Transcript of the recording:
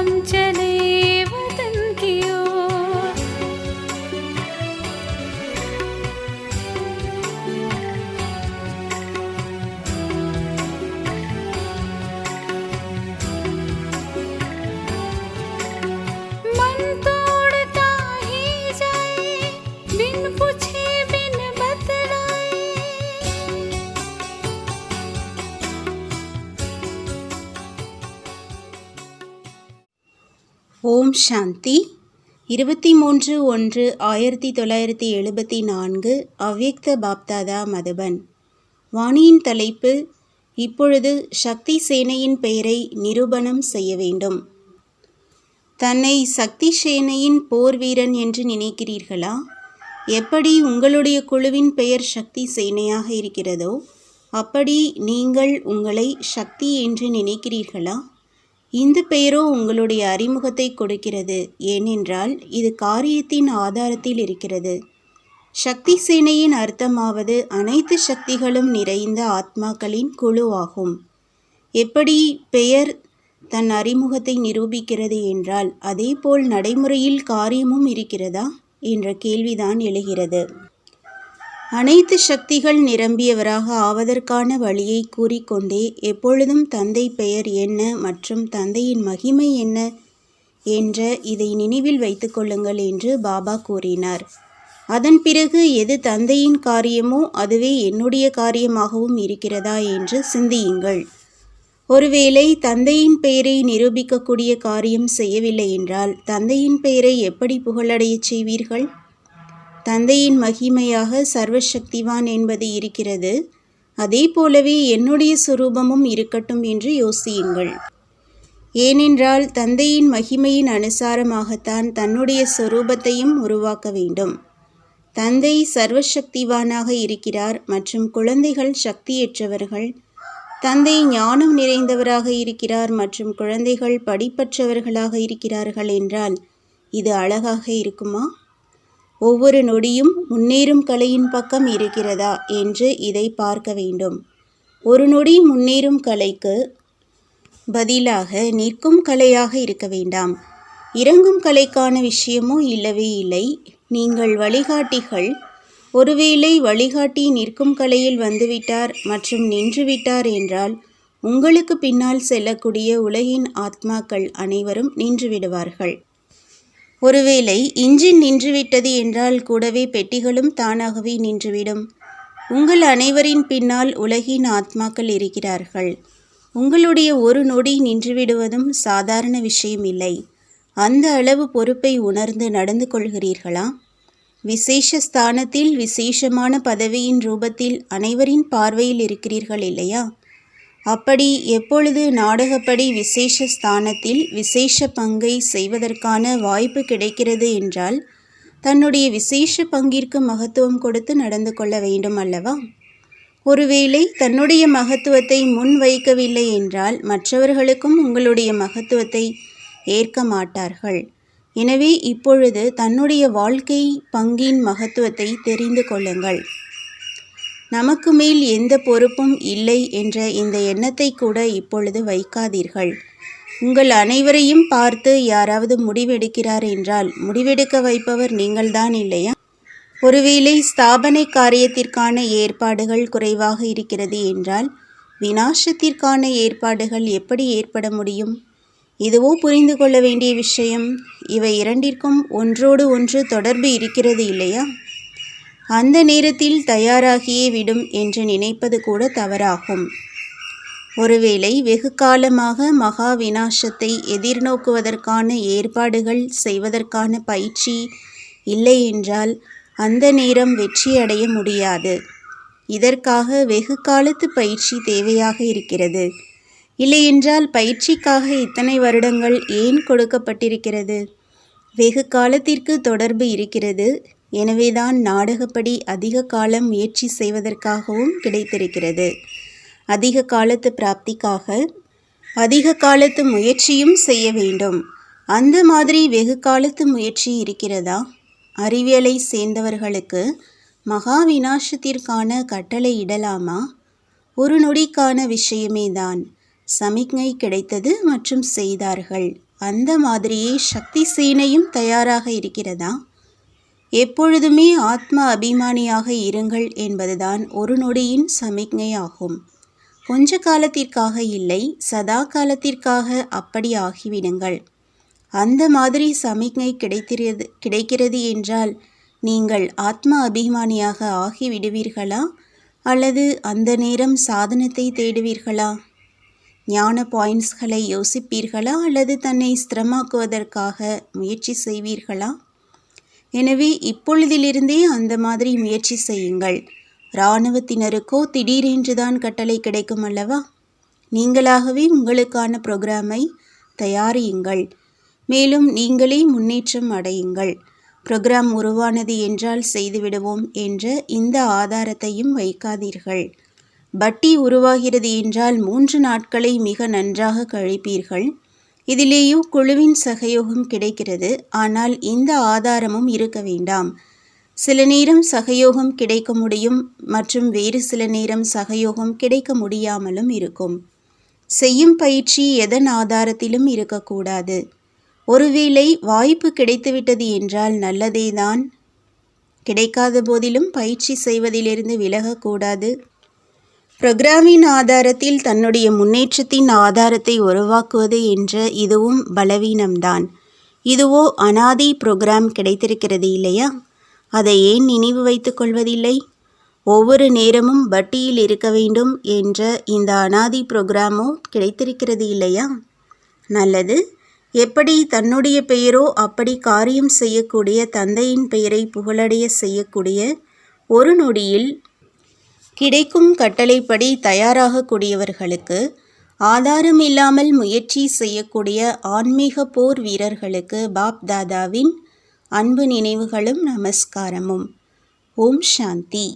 हम चले वतन की ओर। मन तोड़ता ही जाए बिन पूछे बिन बतलाए। ஓம் சாந்தி. 23/1/1974 அவ்யக்த பாப்தாதா மதுபன். வாணியின் தலைப்பு: இப்பொழுது சக்தி சேனையின் பெயரை நிரூபணம் செய்ய வேண்டும். தன்னை சக்தி சேனையின் போர் வீரன் என்று நினைக்கிறீர்களா? எப்படி உங்களுடைய குழுவின் பெயர் சக்தி சேனையாக இருக்கிறதோ அப்படி நீங்கள் உங்களை சக்தி என்று நினைக்கிறீர்களா? இந்த பெயரோ உங்களுடைய அறிமுகத்தை கொடுக்கிறது. ஏனென்றால் இது காரியத்தின் ஆதாரத்தில் இருக்கிறது. சக்தி சேனையின் அர்த்தமாவது அனைத்து சக்திகளும் நிறைந்த ஆத்மாக்களின் குழு ஆகும். எப்படி பெயர் தன் அறிமுகத்தை நிரூபிக்கிறது என்றால் அதேபோல் நடைமுறையில் காரியமும் இருக்கிறதா என்ற கேள்விதான் எழுகிறது. அனைத்து சக்திகள் நிரம்பியவராக ஆவதற்கான வழியை கூறிக்கொண்டே எப்பொழுதும் தந்தை பெயர் என்ன மற்றும் தந்தையின் மகிமை என்ன என்ற இதை நினைவில் வைத்துக் கொள்ளுங்கள் என்று பாபா கூறினார். அதன் பிறகு எது தந்தையின் காரியமோ அதுவே என்னுடைய காரியமாகவும் இருக்கிறதா என்று சிந்தியுங்கள். ஒருவேளை தந்தையின் பெயரை நிரூபிக்கக்கூடிய காரியம் செய்யவில்லை என்றால் தந்தையின் பெயரை எப்படி புகழடையச் செய்வீர்கள்? தந்தையின் மகிமையாக சர்வசக்திவான் என்பது இருக்கிறது. அதே போலவே என்னுடைய சுரூபமும் இருக்கட்டும் என்று யோசியுங்கள். ஏனென்றால் தந்தையின் மகிமையின் அனுசாரமாகத்தான் தன்னுடைய சொரூபத்தையும் உருவாக்க வேண்டும். தந்தை சர்வசக்திவானாக இருக்கிறார் மற்றும் குழந்தைகள் சக்தியற்றவர்கள். தந்தை ஞானம் நிறைந்தவராக இருக்கிறார் மற்றும் குழந்தைகள் படிப்பற்றவர்களாக இருக்கிறார்கள் என்றால் இது அழகாக இருக்குமா? ஒவ்வொரு நொடியும் முன்னேறும் கலையின் பக்கம் இருக்கிறதா என்று இதை பார்க்க வேண்டும். ஒரு நொடி முன்னேறும் கலைக்கு பதிலாக நிற்கும் கலையாக இருக்க வேண்டாம். இறங்கும் கலைக்கான விஷயமோ இல்லவே இல்லை. நீங்கள் வழிகாட்டிகள். ஒருவேளை வழிகாட்டி நிற்கும் கலையில் வந்துவிட்டார் மற்றும் நின்றுவிட்டார் என்றால் உங்களுக்கு பின்னால் செல்லக்கூடிய உலகின் ஆத்மாக்கள் அனைவரும் நின்றுவிடுவார்கள். ஒருவேளை இன்ஜின் நின்றுவிட்டது என்றால் கூடவே பெட்டிகளும் தானாகவே நின்றுவிடும். உங்கள் அனைவரின் பின்னால் உலகின் ஆத்மாக்கள் இருக்கிறார்கள். உங்களுடைய ஒரு நொடி நின்றுவிடுவதும் சாதாரண விஷயம் இல்லை. அந்த அளவு பொறுப்பை உணர்ந்து நடந்து கொள்கிறீர்களா? விசேஷ ஸ்தானத்தில் விசேஷமான பதவியின் ரூபத்தில் அனைவரின் பார்வையில் இருக்கிறீர்கள் இல்லையா? அப்படி எப்பொழுது நாடகப்படி விசேஷ ஸ்தானத்தில் விசேஷ பங்கை செய்வதற்கான வாய்ப்பு கிடைக்கிறது என்றால் தன்னுடைய விசேஷ பங்கிற்கு மகத்துவம் கொடுத்து நடந்து கொள்ள வேண்டும் அல்லவா? ஒருவேளை தன்னுடைய மகத்துவத்தை முன் வைக்கவில்லை என்றால் மற்றவர்களுக்கும் உங்களுடைய மகத்துவத்தை ஏற்க மாட்டார்கள். எனவே இப்பொழுது தன்னுடைய வாழ்க்கை பங்கின் மகத்துவத்தை தெரிந்து கொள்ளுங்கள். நமக்கு மேல் எந்த பொறுப்பும் இல்லை என்ற இந்த எண்ணத்தை கூட இப்பொழுது வைக்காதீர்கள். உங்கள் அனைவரையும் பார்த்து யாராவது முடிவெடுக்கிறார் என்றால் முடிவெடுக்க வைப்பவர் நீங்கள்தான் இல்லையா? ஒருவேளை ஸ்தாபனை காரியத்திற்கான ஏற்பாடுகள் குறைவாக இருக்கிறது என்றால் விநாசத்திற்கான ஏற்பாடுகள் எப்படி ஏற்பட முடியும்? இதுவோ புரிந்து கொள்ள வேண்டிய விஷயம். இவை இரண்டிற்கும் ஒன்றோடு ஒன்று தொடர்பு இருக்கிறது இல்லையா? அந்த நேரத்தில் தயாராகியே விடும் என்று நினைப்பது கூட தவறாகும். ஒருவேளை வெகு காலமாக மகா விநாசத்தை எதிர்நோக்குவதற்கான ஏற்பாடுகள் செய்வதற்கான பயிற்சி இல்லை என்றால் அந்த நேரம் வெற்றி அடைய முடியாது. இதற்காக வெகு காலத்து பயிற்சி தேவையாக இருக்கிறது. இல்லையென்றால் பயிற்சிக்காக இத்தனை வருடங்கள் ஏன் கொடுக்கப்பட்டிருக்கிறது? வெகு காலத்திற்கு தொடர்பு இருக்கிறது. எனவேதான் நாடகப்படி அதிக காலம் முயற்சி செய்வதற்காகவும் கிடைத்திருக்கிறது. அதிக காலத்து பிராப்திக்காக அதிக காலத்து முயற்சியும் செய்ய வேண்டும். அந்த மாதிரி வெகு காலத்து முயற்சி இருக்கிறதா? அறிவியலை சேர்ந்தவர்களுக்கு மகா விநாசத்திற்கான கட்டளை இடலாமா? ஒரு நொடிக்கான விஷயமே தான். சமிக்ஞை கிடைத்தது மற்றும் செய்தார்கள். அந்த மாதிரியே சக்தி சேனையும் தயாராக இருக்கிறதா? எப்பொழுதுமே ஆத்ம அபிமானியாக இருங்கள் என்பதுதான் ஒரு நொடியின் சமிக்ஞை ஆகும். கொஞ்ச காலத்திற்காக இல்லை, சதா காலத்திற்காக அப்படி ஆகிவிடுங்கள். அந்த மாதிரி சமிக்ஞை கிடைக்கிறது என்றால் நீங்கள் ஆத்ம அபிமானியாக ஆகிவிடுவீர்களா அல்லது அந்த நேரம் சாதனத்தை தேடுவீர்களா? ஞான பாயிண்ட்ஸ்களை யோசிப்பீர்களா அல்லது தன்னை ஸ்திரமாக்குவதற்காக முயற்சி செய்வீர்களா? எனவே இப்பொழுதிலிருந்தே அந்த மாதிரி முயற்சி செய்யுங்கள். இராணுவத்தினருக்கோ திடீரென்றுதான் கட்டளை கிடைக்கும் அல்லவா? நீங்களாகவே உங்களுக்கான புரோகிராமை தயாரியுங்கள். மேலும் நீங்களே முன்னேற்றம் அடையுங்கள். புரோகிராம் உருவானது என்றால் செய்துவிடுவோம் என்ற இந்த ஆதாரத்தையும் வைக்காதீர்கள். பட்டி உருவாகிறது என்றால் 3 நாட்களை மிக நன்றாக கழிப்பீர்கள். இதிலேயோ குழுவின் சகயோகம் கிடைக்கிறது. ஆனால் இந்த ஆதாரமும் இருக்க வேண்டாம். சில நேரம் சகயோகம் கிடைக்க முடியும் மற்றும் வேறு சில நேரம் சகயோகம் கிடைக்க முடியாமலும் இருக்கும். செய்யும் பயிற்சி எதன் ஆதாரத்திலும் இருக்கக்கூடாது. ஒருவேளை வாய்ப்பு கிடைத்துவிட்டது என்றால் நல்லதேதான். கிடைக்காத போதிலும் பயிற்சி செய்வதிலிருந்து விலகக்கூடாது. புரோகிராமின் ஆதாரத்தில் தன்னுடைய முன்னேற்றத்தின் ஆதாரத்தை உருவாக்குவது என்ற இதுவும் பலவீனம்தான். இதுவோ அனாதி புரோகிராம் கிடைத்திருக்கிறது இல்லையா? அதை ஏன் நினைவு வைத்து கொள்வதில்லை? ஒவ்வொரு நேரமும் பட்டியில் இருக்க வேண்டும் என்ற இந்த அனாதி புரோகிராமோ கிடைத்திருக்கிறது இல்லையா? நல்லது. எப்படி தன்னுடைய பெயரோ அப்படி காரியம் செய்யக்கூடிய தந்தையின் பெயரை புகழடைய செய்யக்கூடிய ஒரு நொடியில் கிடைக்கும் கட்டளைப்படி தயாராகக்கூடியவர்களுக்கு, ஆதாரம் இல்லாமல் முயற்சி செய்யக்கூடிய ஆன்மீக போர் வீரர்களுக்கு பாப் தாதாவின் அன்பு நினைவுகளும் நமஸ்காரமும். ஓம் சாந்தி.